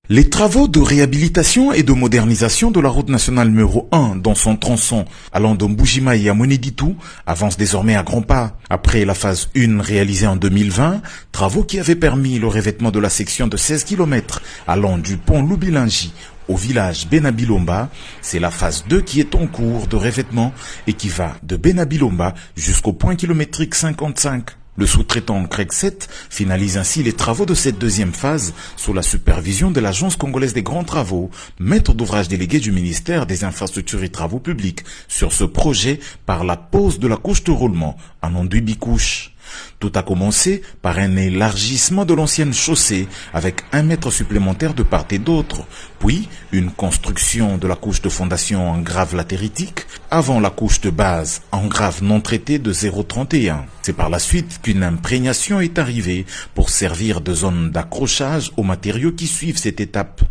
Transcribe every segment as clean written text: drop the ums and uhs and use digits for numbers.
Les travaux de réhabilitation et de modernisation de la route nationale numéro 1 dans son tronçon allant de Mbujimayi à Mweneditu avancent désormais à grands pas. Après la phase 1 réalisée en 2020, travaux qui avaient permis le revêtement de la section de 16 km allant du pont Lubilangi au village Benabilomba, c'est la phase 2 qui est en cours de revêtement et qui va de Benabilomba jusqu'au point kilométrique 55. Le sous-traitant Craig 7 finalise ainsi les travaux de cette deuxième phase sous la supervision de l'Agence congolaise des grands travaux, maître d'ouvrage délégué du ministère des Infrastructures et Travaux publics sur ce projet par la pose de la couche de roulement en enduit bicouche. Tout a commencé par un élargissement de l'ancienne chaussée avec 1 mètre supplémentaire de part et d'autre, puis une construction de la couche de fondation en grave latéritique avant la couche de base en grave non traité de 0,31. C'est par la suite qu'une imprégnation est arrivée pour servir de zone d'accrochage aux matériaux qui suivent cette étape.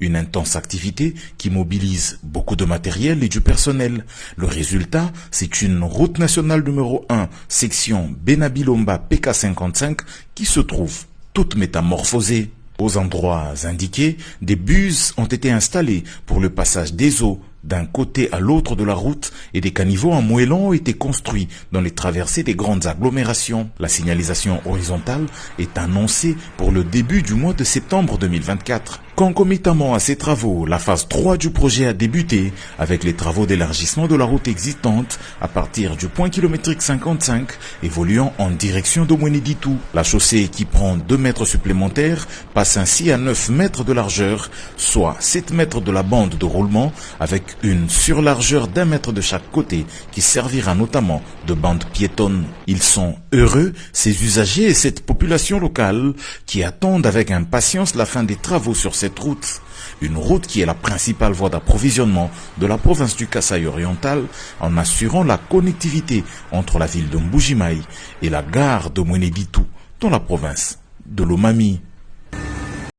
Une intense activité qui mobilise beaucoup de matériel et du personnel. Le résultat, c'est une route nationale numéro 1, section Benabilomba PK55, qui se trouve toute métamorphosée. Aux endroits indiqués, des buses ont été installées pour le passage des eaux d'un côté à l'autre de la route et des caniveaux en moellon ont été construits dans les traversées des grandes agglomérations. La signalisation horizontale est annoncée pour le début du mois de septembre 2024. Concomitamment à ces travaux, la phase 3 du projet a débuté avec les travaux d'élargissement de la route existante à partir du point kilométrique 55 évoluant en direction de Mweneditu. La chaussée qui prend 2 mètres supplémentaires passe ainsi à 9 mètres de largeur, soit 7 mètres de la bande de roulement avec une surlargeur d'1 mètre de chaque côté qui servira notamment de bande piétonne. Ils sont heureux, ces usagers et cette population locale qui attendent avec impatience la fin des travaux sur cette route. Une route qui est la principale voie d'approvisionnement de la province du Kasaï oriental en assurant la connectivité entre la ville de Mbujimayi et la gare de Mweneditu dans la province de Lomami.